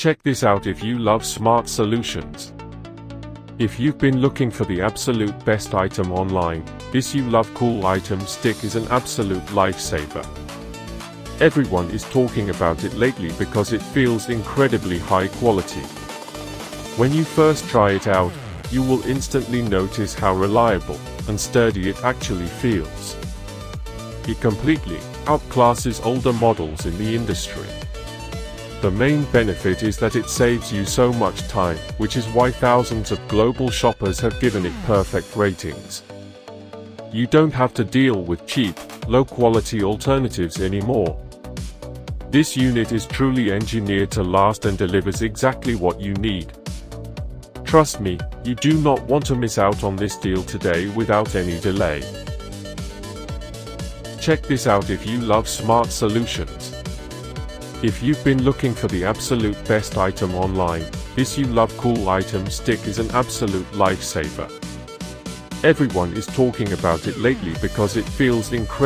Check this out if you love smart solutions. If you've been looking for the absolute best item online, this You Love Cool item stick is an absolute lifesaver. Everyone is talking about it lately because it feels incredibly high quality. When you first try it out, you will instantly notice how reliable and sturdy it actually feels. It completely outclasses older models in the industry. The main benefit is that it saves you so much time, which is why thousands of global shoppers have given it perfect ratings. You don't have to deal with cheap, low-quality alternatives anymore. This unit is truly engineered to last and delivers exactly what you need. Trust me, you do not want to miss out on this deal today without any delay. Check this out if you love smart solutions. If you've been looking for the absolute best item online, this You Love Cool item stick is an absolute lifesaver. Everyone is talking about it lately because it feels incredible.